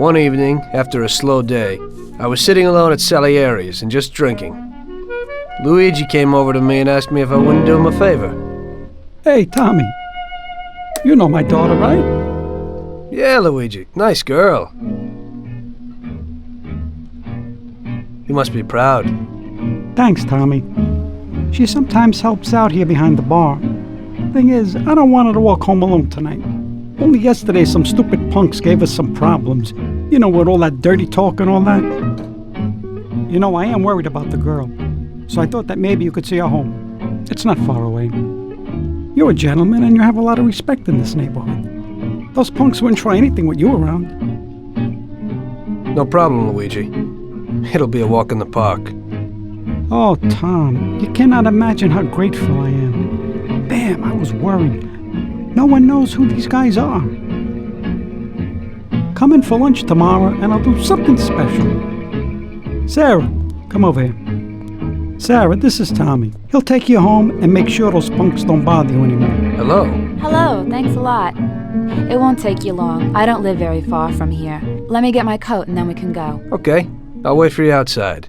One evening, after a slow day, I was sitting alone at Salieri's and just drinking. Luigi came over to me and asked me if I wouldn't do him a favor. Hey, Tommy. You know my daughter, right? Yeah, Luigi. Nice girl. You must be proud. Thanks, Tommy. She sometimes helps out here behind the bar. Thing is, I don't want her to walk home alone tonight. Only yesterday some stupid punks gave us some problems. You know, with all that dirty talk and all that. You know, I am worried about the girl. So I thought that maybe you could see her home. It's not far away. You're a gentleman and you have a lot of respect in this neighborhood. Those punks wouldn't try anything with you around. No problem, Luigi. It'll be a walk in the park. Oh, Tom, you cannot imagine how grateful I am. Damn, I was worried. No one knows who these guys are. Come in for lunch tomorrow and I'll do something special. Sarah, come over here. Sarah, this is Tommy. He'll take you home and make sure those punks don't bother you anymore. Hello. Hello, thanks a lot. It won't take you long. I don't live very far from here. Let me get my coat and then we can go. Okay, I'll wait for you outside.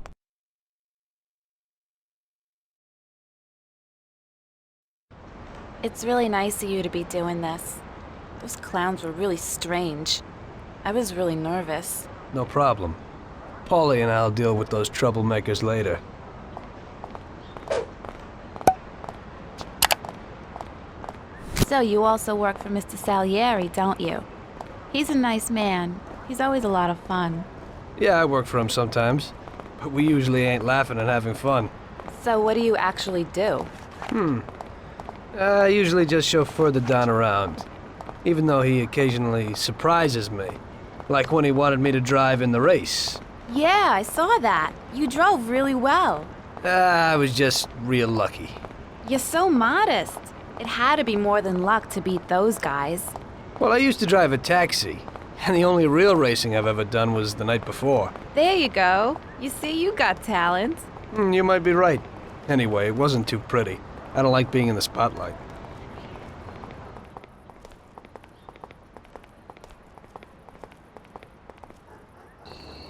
It's really nice of you to be doing this. Those clowns were really strange. I was really nervous. No problem. Paulie and I'll deal with those troublemakers later. So you also work for Mr. Salieri, don't you? He's a nice man. He's always a lot of fun. Yeah, I work for him sometimes. But we usually ain't laughing and having fun. So what do you actually do? I usually just chauffeur the Don around. Even though he occasionally surprises me. Like when he wanted me to drive in the race. Yeah, I saw that. You drove really well. I was just real lucky. You're so modest. It had to be more than luck to beat those guys. Well, I used to drive a taxi. And the only real racing I've ever done was the night before. There you go. You see, you got talent. You might be right. Anyway, it wasn't too pretty. I don't like being in the spotlight.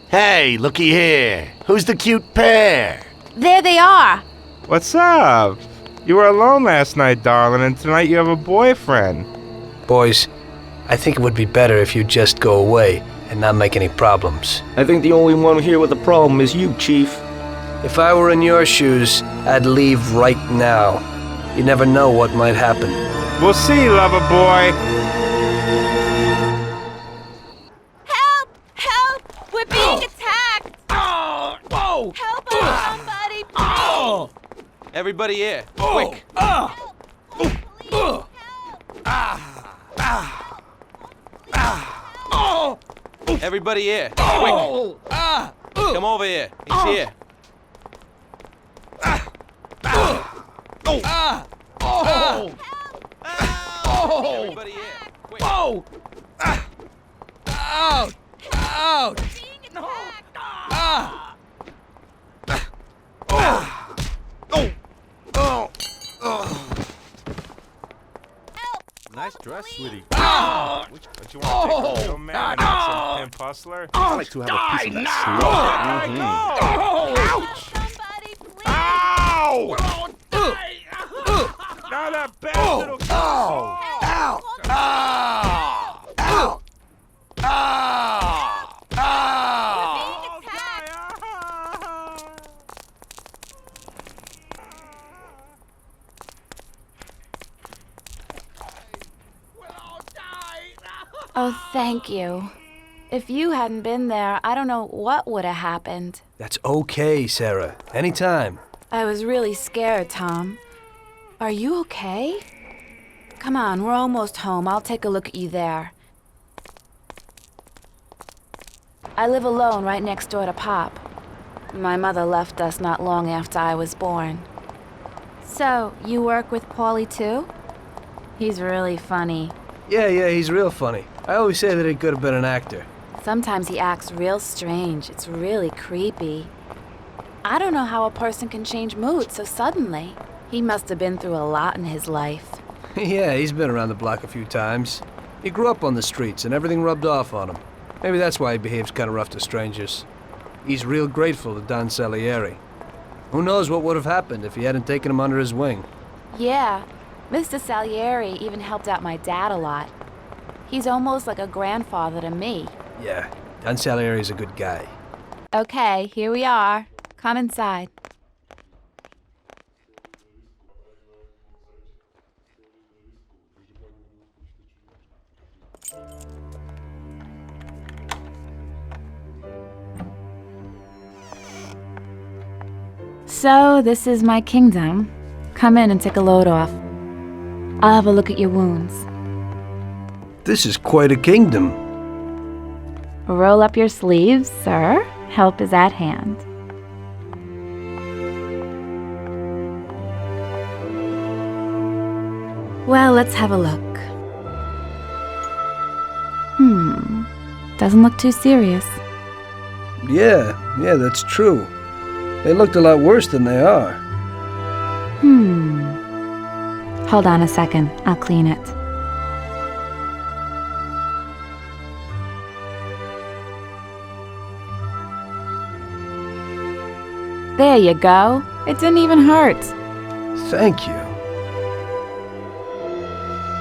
Hey, looky here. Who's the cute pair? There they are. What's up? You were alone last night, darling, and tonight you have a boyfriend. Boys, I think it would be better if you just go away and not make any problems. I think the only one here with a problem is you, Chief. If I were in your shoes, I'd leave right now. You never know what might happen. We'll see, lover boy. Help! Help! We're being attacked! Oh! Whoa! Help us, somebody, please! Everybody here, quick! Help! Please, help! Everybody here, quick! Come over here. He's here. Everybody here, quick! Whoa! Ouch! Ouch! Being attacked! Nice dress, sweetie. Oh! Don't you want to take a real man and not some pimp hustler? I like to have a piece of that Somebody, please! Ow! Now that bad little kid. Ow! Ow! Ow! Being attacked! Oh, thank you. If you hadn't been there, I don't know what would have happened. That's okay, Sarah. Anytime. I was really scared, Tom. Are you okay? Come on, we're almost home. I'll take a look at you there. I live alone right next door to Pop. My mother left us not long after I was born. So, you work with Paulie too? He's really funny. Yeah, he's real funny. I always say that he could have been an actor. Sometimes he acts real strange. It's really creepy. I don't know how a person can change mood so suddenly. He must have been through a lot in his life. Yeah, he's been around the block a few times. He grew up on the streets and everything rubbed off on him. Maybe that's why he behaves kind of rough to strangers. He's real grateful to Don Salieri. Who knows what would have happened if he hadn't taken him under his wing. Yeah, Mr. Salieri even helped out my dad a lot. He's almost like a grandfather to me. Yeah, Don Salieri's a good guy. Okay, here we are. Come inside. So, this is my kingdom. Come in and take a load off. I'll have a look at your wounds. This is quite a kingdom. Roll up your sleeves, sir. Help is at hand. Well, let's have a look. Doesn't look too serious. Yeah, that's true. They looked a lot worse than they are. Hold on a second. I'll clean it. There you go. It didn't even hurt. Thank you.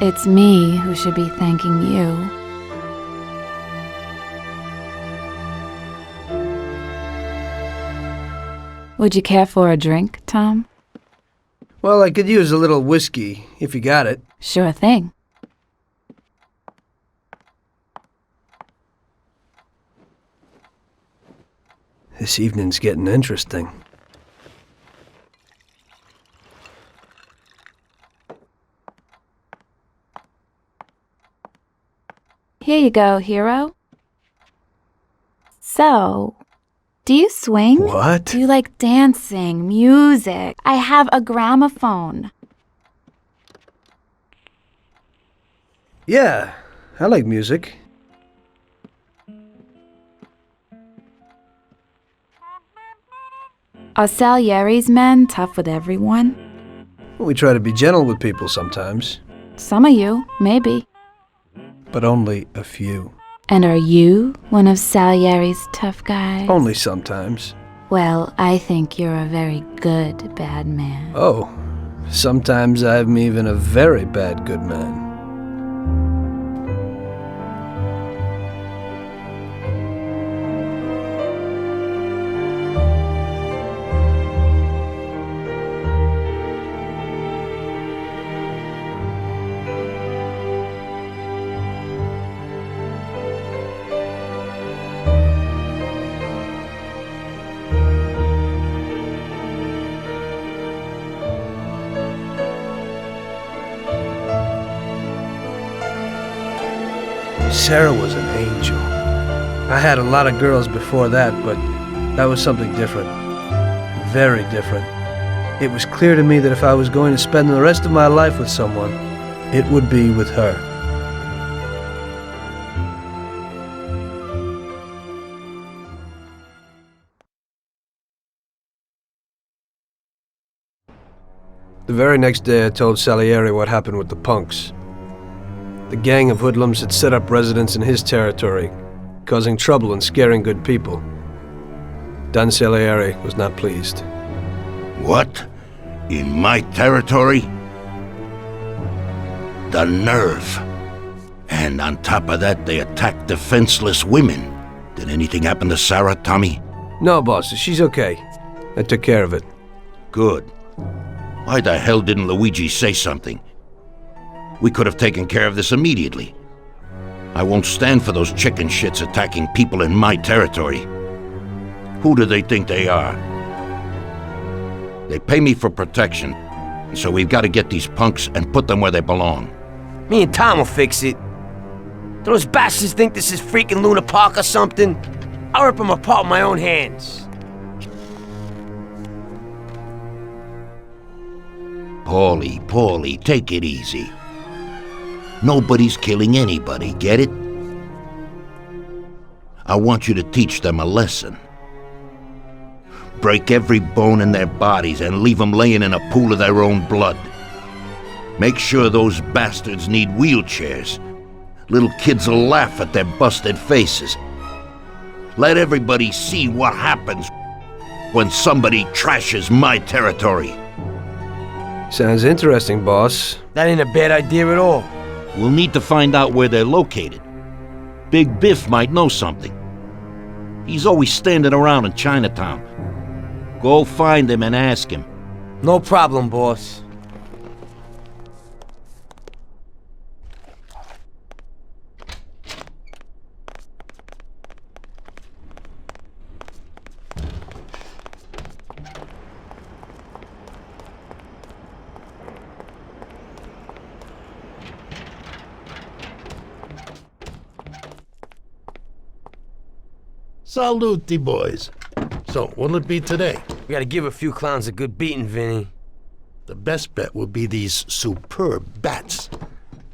It's me who should be thanking you. Would you care for a drink, Tom? Well, I could use a little whiskey, if you got it. Sure thing. This evening's getting interesting. Here you go, hero. So, do you swing? What? Do you like dancing, music? I have a gramophone. Yeah, I like music. Are Salieri's men tough with everyone? We try to be gentle with people sometimes, Some of you, maybe. but only a few. And are you one of Salieri's tough guys? Only sometimes. Well, I think you're a very good bad man. Oh, sometimes I'm even a very bad good man. Sarah was an angel. I had a lot of girls before that, but that was something different. Very different. It was clear to me that if I was going to spend the rest of my life with someone, it would be with her. The very next day I told Salieri what happened with the punks. The gang of hoodlums had set up residence in his territory, causing trouble and scaring good people. Don Salieri was not pleased. What? In my territory? The nerve. And on top of that, they attacked defenseless women. Did anything happen to Sarah, Tommy? No, boss, she's okay. I took care of it. Good. Why the hell didn't Luigi say something? We could have taken care of this immediately. I won't stand for those chicken shits attacking people in my territory. Who do they think they are? They pay me for protection, so we've got to get these punks and put them where they belong. Me and Tom will fix it. Do those bastards think this is freaking Luna Park or something? I'll rip them apart with my own hands. Paulie, take it easy. Nobody's killing anybody, get it? I want you to teach them a lesson. Break every bone in their bodies and leave them laying in a pool of their own blood. Make sure those bastards need wheelchairs. Little kids will laugh at their busted faces, Let everybody see what happens when somebody trashes my territory. Sounds interesting, boss. That ain't a bad idea at all. We'll need to find out where they're located. Big Biff might know something. He's always standing around in Chinatown. Go find him and ask him. No problem, boss. Salute, boys. So, what'll it be today? We gotta give a few clowns a good beating, Vinny. The best bet would be these superb bats.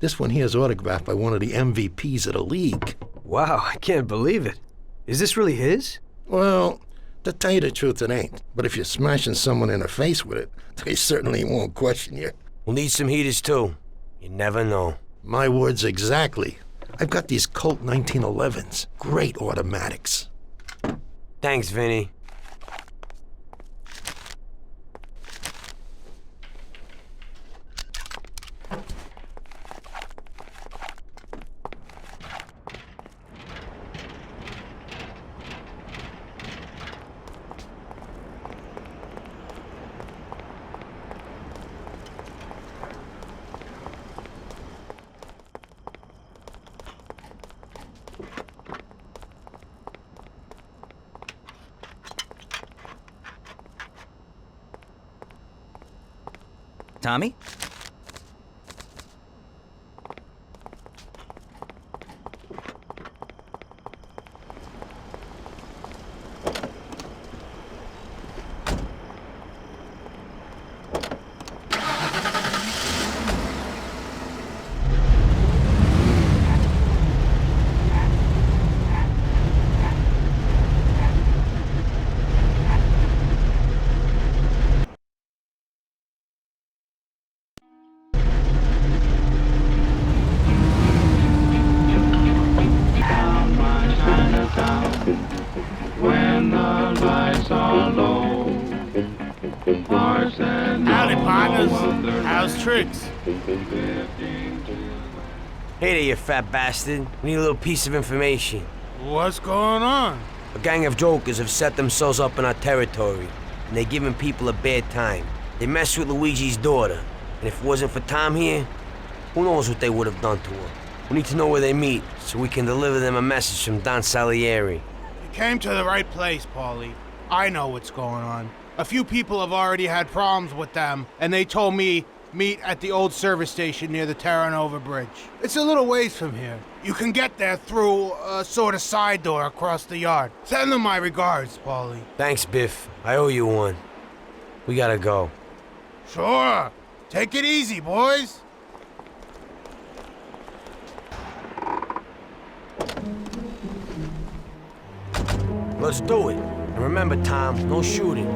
This one here is autographed by one of the MVPs of the league. Wow, I can't believe it. Is this really his? Well, to tell you the truth, it ain't. But if you're smashing someone in the face with it, they certainly won't question you. We'll need some heaters, too. You never know. My words exactly. I've got these Colt 1911s. Great automatics. Thanks, Vinny. Tommy? Howdy, partners. How's tricks? Hey there, you fat bastard. We need a little piece of information. What's going on? A gang of jokers have set themselves up in our territory, and they're giving people a bad time. They messed with Luigi's daughter, and if it wasn't for Tom here, who knows what they would have done to her. We need to know where they meet, so we can deliver them a message from Don Salieri. You came to the right place, Paulie. I know what's going on. A few people have already had problems with them, and they told me meet at the old service station near the Terranova Bridge. It's a little ways from here. You can get there through a sort of side door across the yard. Send them my regards, Paulie. Thanks, Biff. I owe you one. We gotta go. Sure. Take it easy, boys. Let's do it. And remember, Tom, no shooting.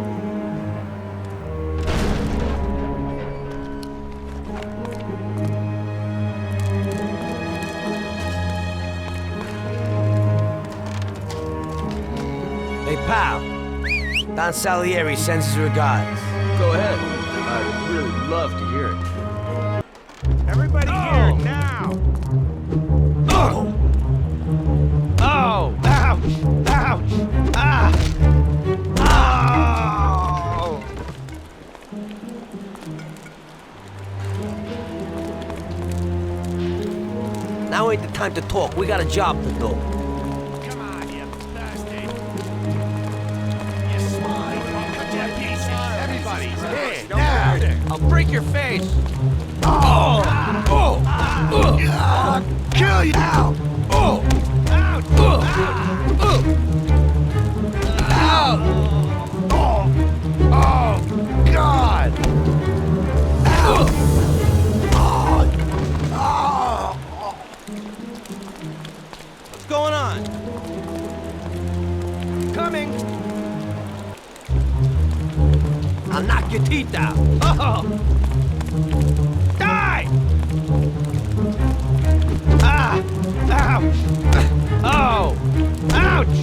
Hey, pal. Don Salieri sends his regards. Go ahead. I'd really love to hear it. Everybody here now. Oh! Oh! Ouch! Ouch! Ah! Oh! Now ain't the time to talk. We got a job to do. Come on, you thirsty. You smile from the dead pieces. Everybody's here now. I'll break your face! Oh! Oh! I'll kill you now! Oh! Ouch! Oh! Oh! God! Ow! What's going on? Coming! I'll knock your teeth out. Oh! Die! Ah! Ouch! Oh! Ouch!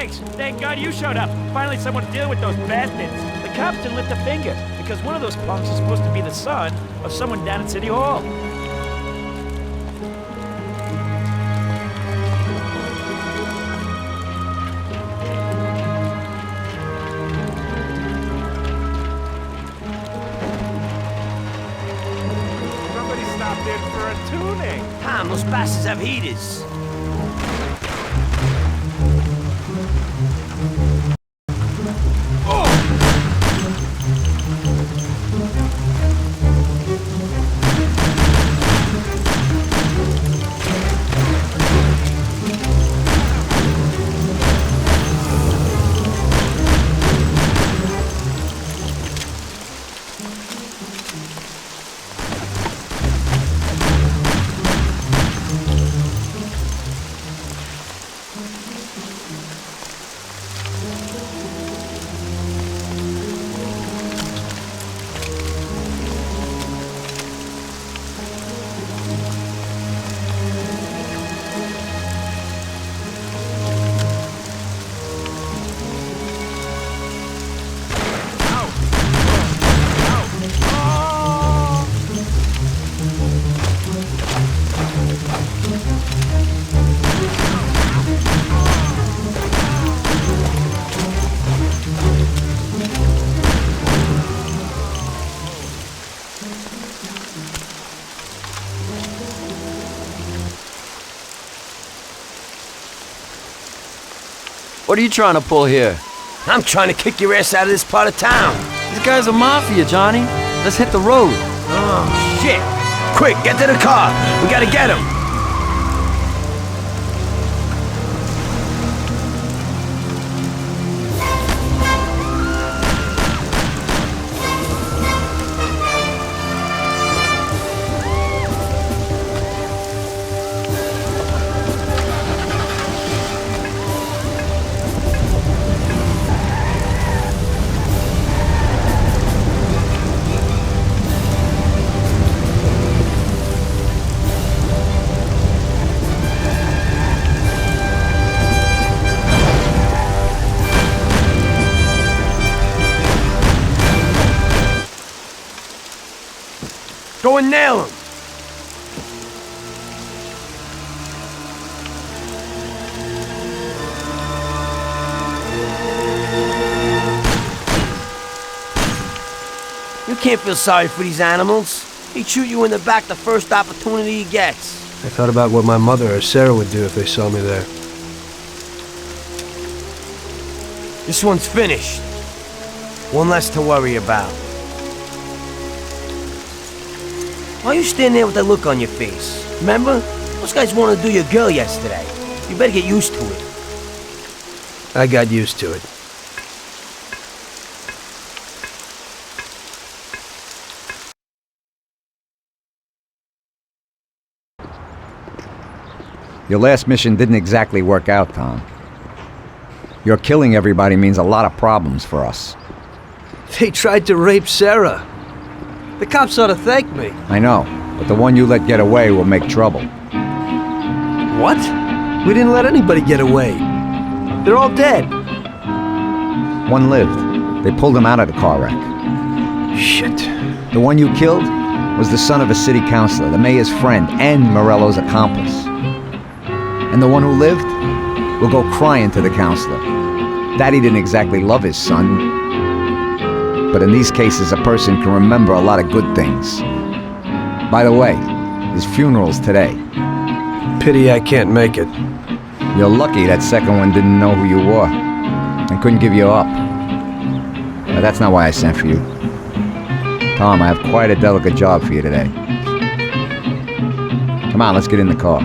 Thanks. Thank God you showed up. Finally someone to deal with those bastards. The cops didn't lift a finger, because one of those punks is supposed to be the son of someone down at City Hall. Somebody stopped in for a tuning. Tom, those bastards have heaters. What are you trying to pull here? I'm trying to kick your ass out of this part of town. These guys are Mafia, Johnny. Let's hit the road. Oh, shit. Quick, get to the car. We gotta get him. Go and nail him. You can't feel sorry for these animals. He'd shoot you in the back the first opportunity he gets. I thought about what my mother or Sarah would do if they saw me there. This one's finished. One less to worry about. Why are you standing there with that look on your face? Remember? Those guys wanted to do your girl yesterday. You better get used to it. I got used to it. Your last mission didn't exactly work out, Tom. Your killing everybody means a lot of problems for us. They tried to rape Sarah. The cops ought to thank me. I know, but the one you let get away will make trouble. What? We didn't let anybody get away. They're all dead. One lived. They pulled him out of the car wreck. Shit. The one you killed was the son of a city councilor, the mayor's friend, and Morello's accomplice. And the one who lived will go crying to the councilor. Daddy didn't exactly love his son, but in these cases a person can remember a lot of good things. By the way, his funeral's today. Pity I can't make it. You're lucky that second one didn't know who you were and couldn't give you up. But that's not why I sent for you. Tom, I have quite a delicate job for you today. Come on, let's get in the car.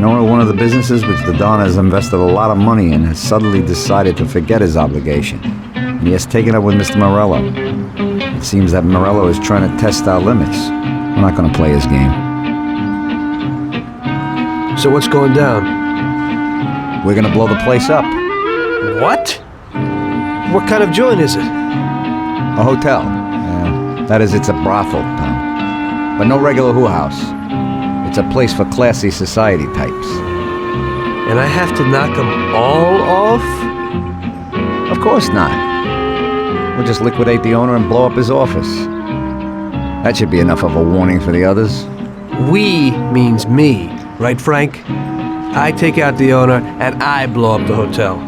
An owner of one of the businesses which the Don has invested a lot of money in has suddenly decided to forget his obligation, and he has taken up with Mr. Morello. It seems that Morello is trying to test our limits. We're not gonna play his game. So what's going down? We're gonna blow the place up. What? What kind of joint is it? A hotel. That is, it's a brothel, Tom. But no regular who house. It's a place for classy society types. And I have to knock them all off? Of course not. We'll just liquidate the owner and blow up his office. That should be enough of a warning for the others. We means me, right, Frank? I take out the owner and I blow up the hotel.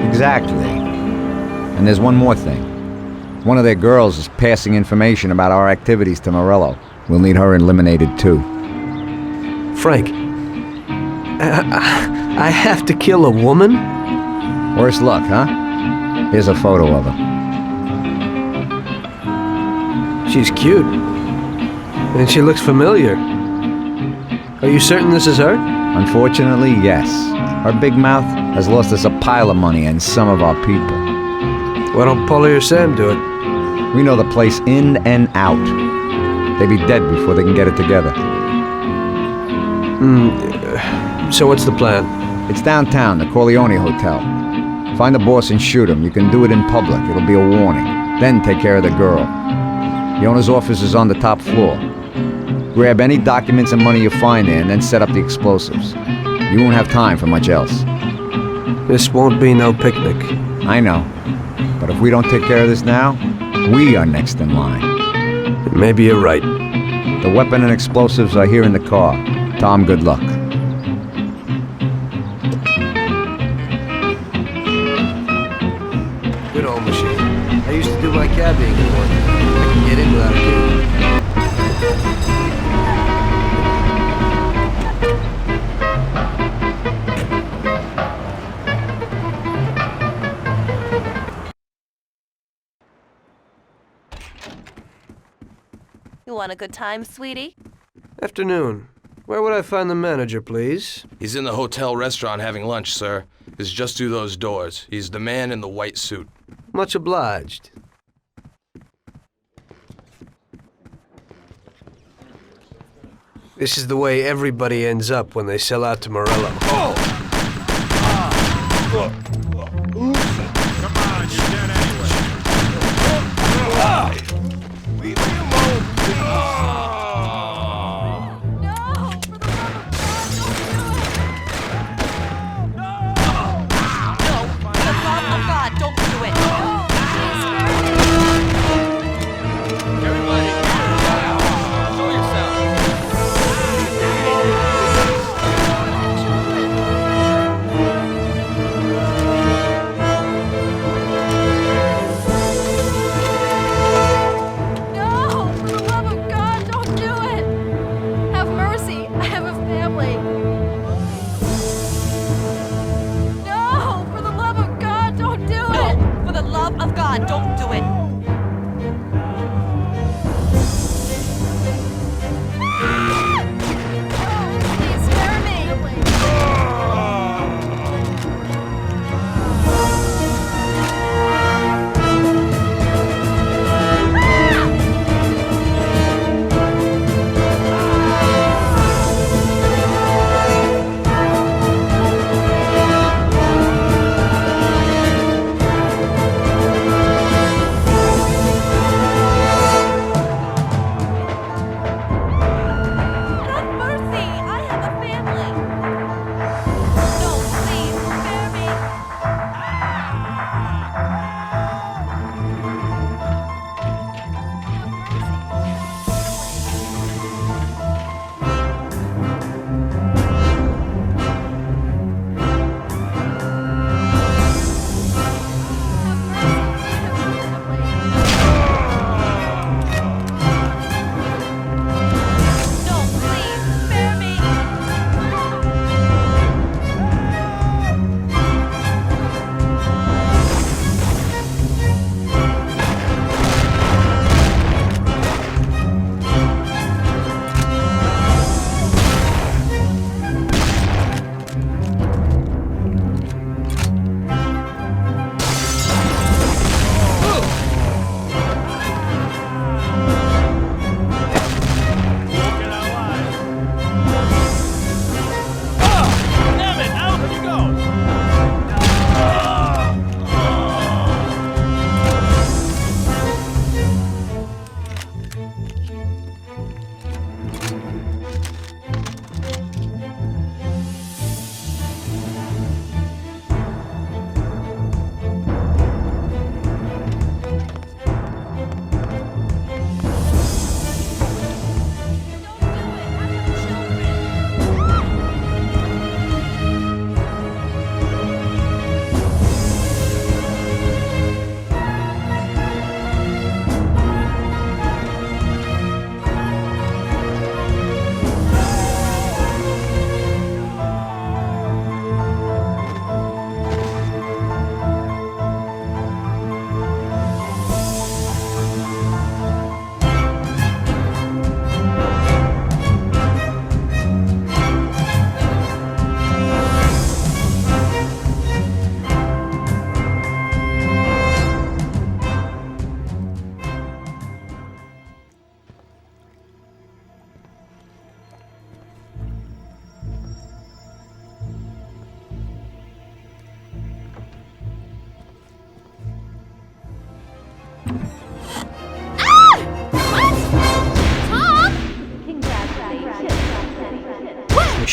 Exactly. And there's one more thing. One of their girls is passing information about our activities to Morello. We'll need her eliminated too. Frank, I have to kill a woman? Worse luck, huh? Here's a photo of her. She's cute. And she looks familiar. Are you certain this is her? Unfortunately, yes. Her big mouth has lost us a pile of money and some of our people. Why don't Paulie or Sam do it? We know the place in and out. They'd be dead before they can get it together. So what's the plan? It's downtown, the Corleone Hotel. Find the boss and shoot him. You can do it in public. It'll be a warning. Then take care of the girl. The owner's office is on the top floor. Grab any documents and money you find there and then set up the explosives. You won't have time for much else. This won't be no picnic. I know. But if we don't take care of this now, we are next in line. Maybe you're right. The weapon and explosives are here in the car. Tom, good luck. Good old machine. I used to do my cabbing in one. I can get in without a key. You want a good time, sweetie? Afternoon. Where would I find the manager, please? He's in the hotel restaurant having lunch, sir. It's just through those doors. He's the man in the white suit. Much obliged. This is the way everybody ends up when they sell out to Morello. Come on, you're dead anyway. Leave me alone, God, don't do it! Everybody, show yourself.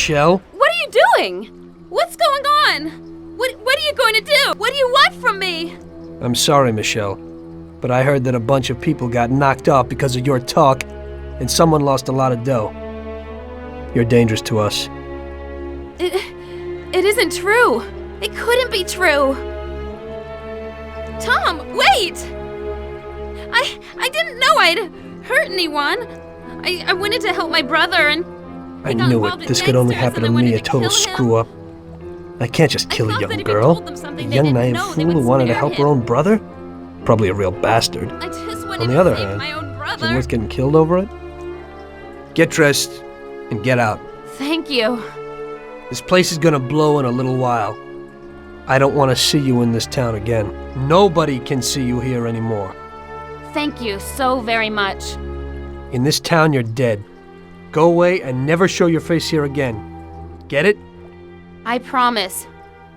Michelle? What are you doing? What's going on? What are you going to do? What do you want from me? I'm sorry, Michelle, but I heard that a bunch of people got knocked off because of your talk, and someone lost a lot of dough. You're dangerous to us. It isn't true. It couldn't be true. Tom, wait! I didn't know I'd hurt anyone. I wanted to help my brother and... I knew it. This could only happen to me, a total screw-up. I can't just kill a young girl. A young naive fool who wanted to help her own brother? Probably a real bastard. I just wanted On the to other save hand, my own is it brother. worth getting killed over it? Get dressed and get out. Thank you. This place is gonna blow in a little while. I don't want to see you in this town again. Nobody can see you here anymore. Thank you so very much. In this town, you're dead. Go away and never show your face here again. Get it? I promise.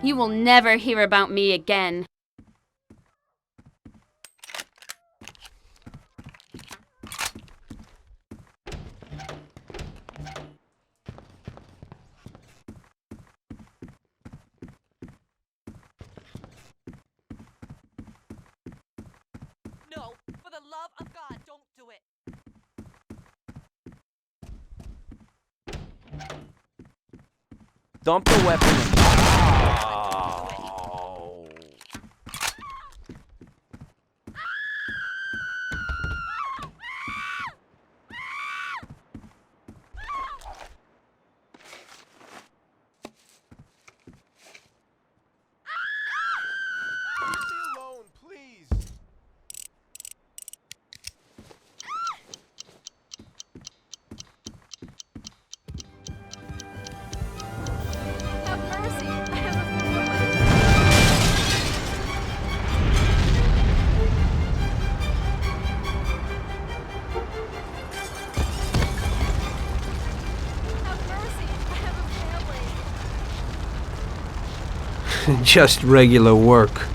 You will never hear about me again. No, for the love of God, don't do it. Dump the weapon. Have mercy. I have a Have mercy. I have a family. Just regular work.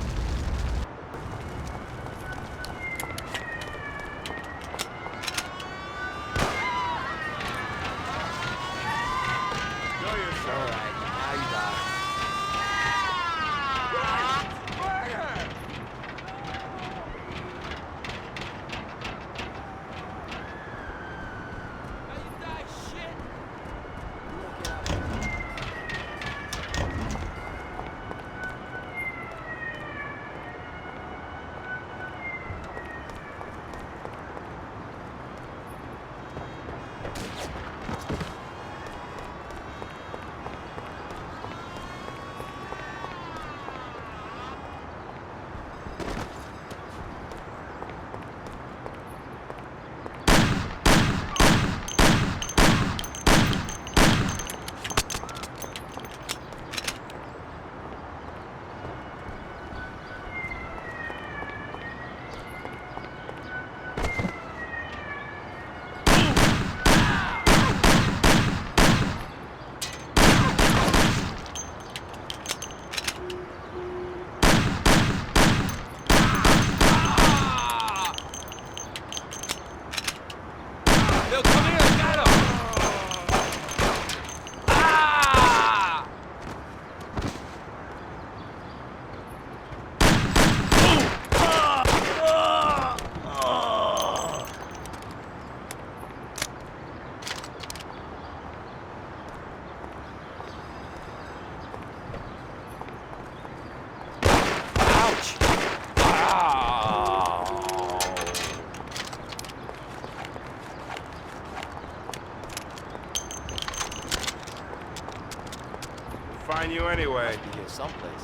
Find you anyway. Must be here someplace.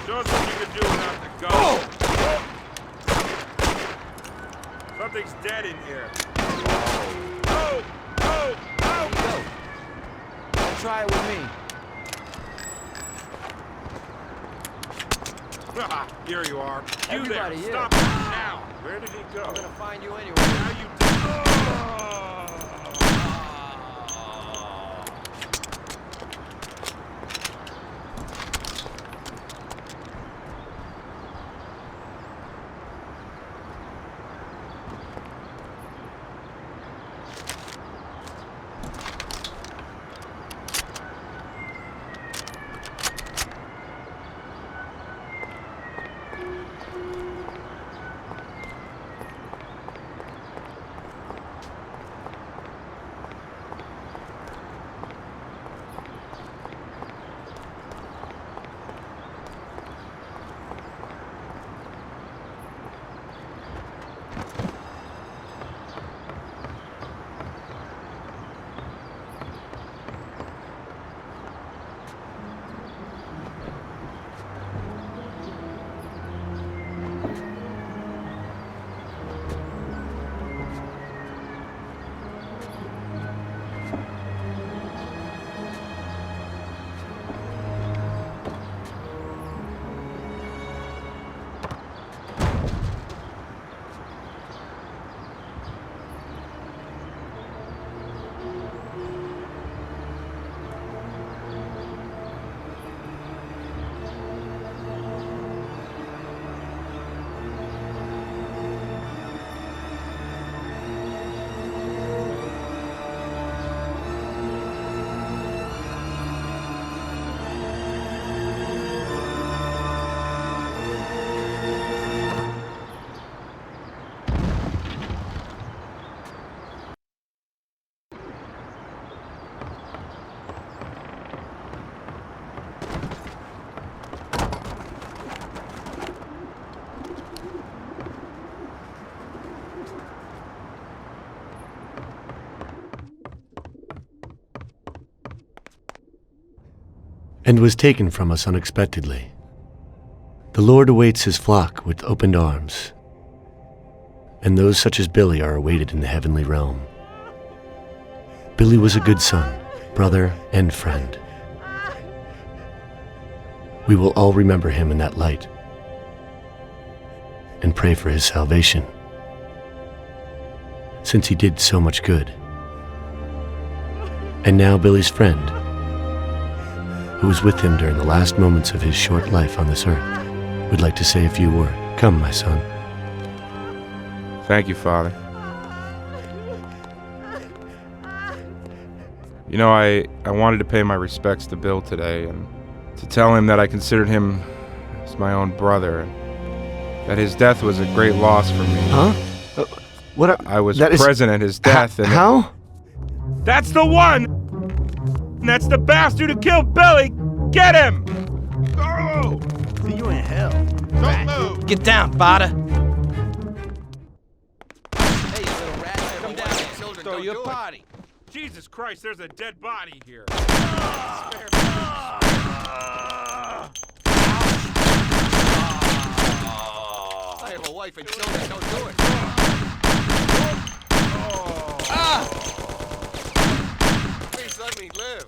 Show us what you can do without the gun. Something's dead in here. Oh! Go. Don't try it with me. Here you are. You Everybody there. here. Stop now. Where did he go? I'm gonna find you anyway. Now you... and was taken from us unexpectedly. The Lord awaits his flock with opened arms, and those such as Billy are awaited in the heavenly realm. Billy was a good son, brother, and friend. We will all remember him in that light and pray for his salvation, since he did so much good. And now Billy's friend, who was with him during the last moments of his short life on this earth, would like to say a few words. Come, my son. Thank you, Father. You know, I wanted to pay my respects to Bill today and to tell him that I considered him as my own brother, and that his death was a great loss for me. Huh? I was present at his death. And how? That's the one! That's the bastard who killed Billy! Get him! Go! See you in hell. Don't move! Get down, Bada. Hey, you little rat. Come down here. Children, Throw don't you do a it. party. Jesus Christ, there's a dead body here. I have a wife and children, don't do it. Please let me live.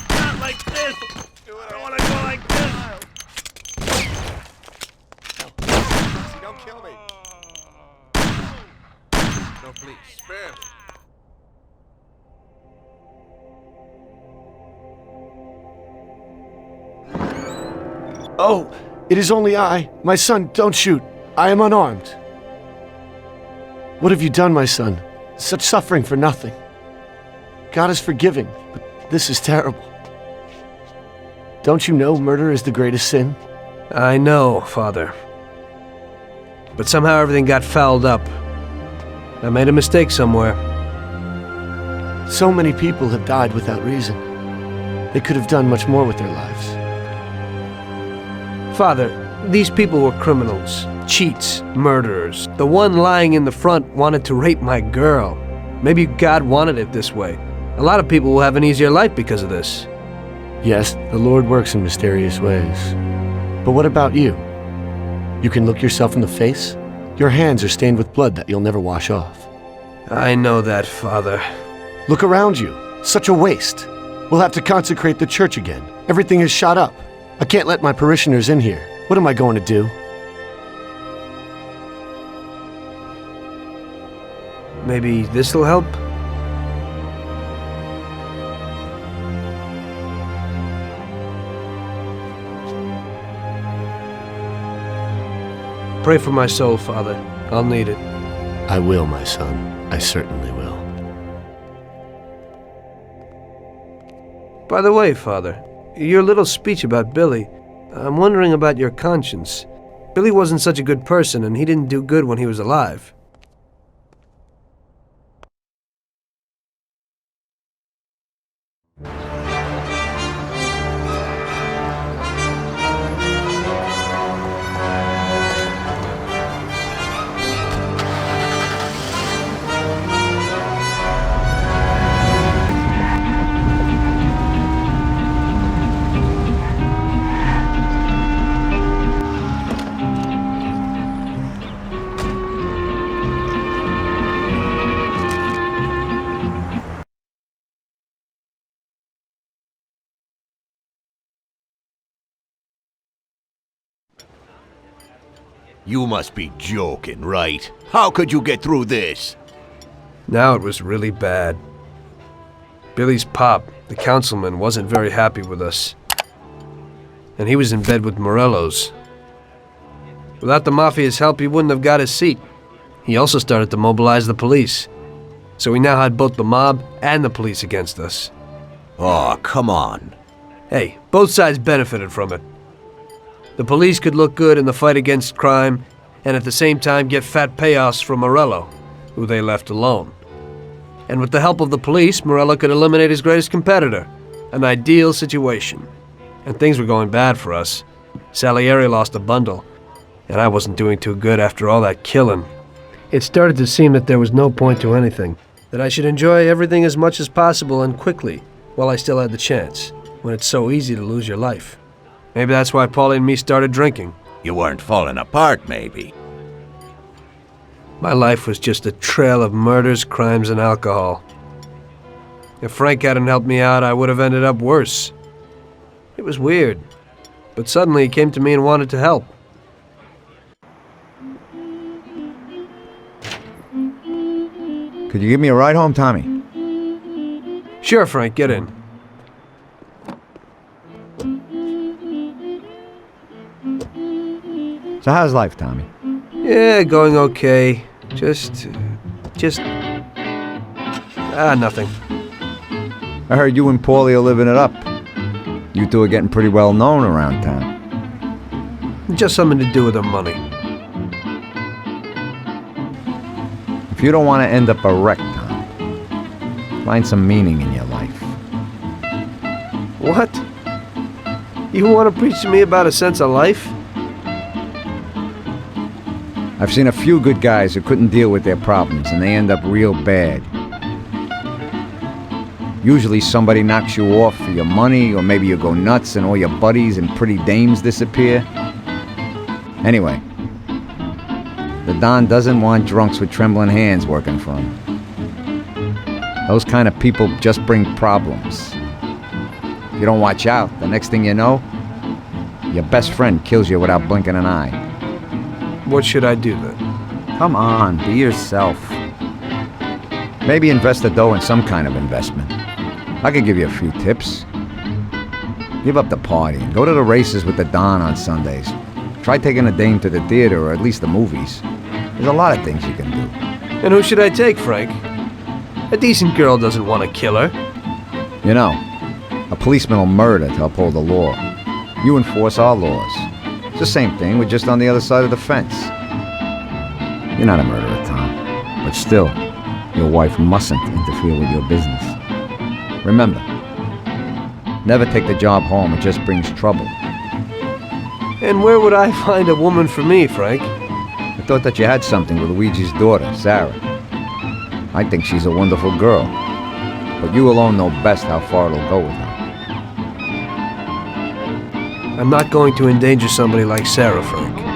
Not like this! I don't want to go like this! Don't kill me. No, please. Spare me. Oh, it is only I. My son, don't shoot. I am unarmed. What have you done, my son? Such suffering for nothing. God is forgiving, but this is terrible. Don't you know murder is the greatest sin? I know, Father. But somehow everything got fouled up. I made a mistake somewhere. So many people have died without reason. They could have done much more with their lives. Father, these people were criminals, cheats, murderers. The one lying in the front wanted to rape my girl. Maybe God wanted it this way. A lot of people will have an easier life because of this. Yes, the Lord works in mysterious ways. But what about you? You can look yourself in the face? Your hands are stained with blood that you'll never wash off. I know that, Father. Look around you. Such a waste. We'll have to consecrate the church again. Everything is shot up. I can't let my parishioners in here. What am I going to do? Maybe this'll help? Pray for my soul, Father. I'll need it. I will, my son. I certainly will. By the way, Father, your little speech about Billy, I'm wondering about your conscience. Billy wasn't such a good person, and he didn't do good when he was alive. You must be joking, right? How could you get through this? Now it was really bad. Billy's pop, the councilman, wasn't very happy with us. And he was in bed with Morello's. Without the Mafia's help, he wouldn't have got his seat. He also started to mobilize the police. So we now had both the mob and the police against us. Oh, come on. Hey, both sides benefited from it. The police could look good in the fight against crime, and at the same time get fat payoffs from Morello, who they left alone. And with the help of the police, Morello could eliminate his greatest competitor. An ideal situation. And things were going bad for us. Salieri lost a bundle, and I wasn't doing too good after all that killing. It started to seem that there was no point to anything, that I should enjoy everything as much as possible and quickly, while I still had the chance, when it's so easy to lose your life. Maybe that's why Paulie and me started drinking. You weren't falling apart, maybe. My life was just a trail of murders, crimes, and alcohol. If Frank hadn't helped me out, I would have ended up worse. It was weird, but suddenly he came to me and wanted to help. Could you give me a ride home, Tommy? Sure, Frank, get in. So how's life, Tommy? Yeah, going okay. Nothing. I heard you and Paulie are living it up. You two are getting pretty well known around town. Just something to do with the money. If you don't want to end up a wreck, Tom, find some meaning in your life. What? You want to preach to me about a sense of life? I've seen a few good guys who couldn't deal with their problems, and they end up real bad. Usually somebody knocks you off for your money, or maybe you go nuts and all your buddies and pretty dames disappear. Anyway, the Don doesn't want drunks with trembling hands working for him. Those kind of people just bring problems. If you don't watch out, the next thing you know, your best friend kills you without blinking an eye. What should I do then? Come on, be yourself. Maybe invest the dough in some kind of investment. I could give you a few tips. Give up the party and go to the races with the Don on Sundays. Try taking a dame to the theater or at least the movies. There's a lot of things you can do. And who should I take, Frank? A decent girl doesn't want to kill her. You know, a policeman will murder to uphold the law. You enforce our laws. It's the same thing, we're just on the other side of the fence. You're not a murderer, Tom. But still, your wife mustn't interfere with your business. Remember, never take the job home, it just brings trouble. And where would I find a woman for me, Frank? I thought that you had something with Luigi's daughter, Sarah. I think she's a wonderful girl. But you alone know best how far it'll go with her. I'm not going to endanger somebody like Sarah, Frank.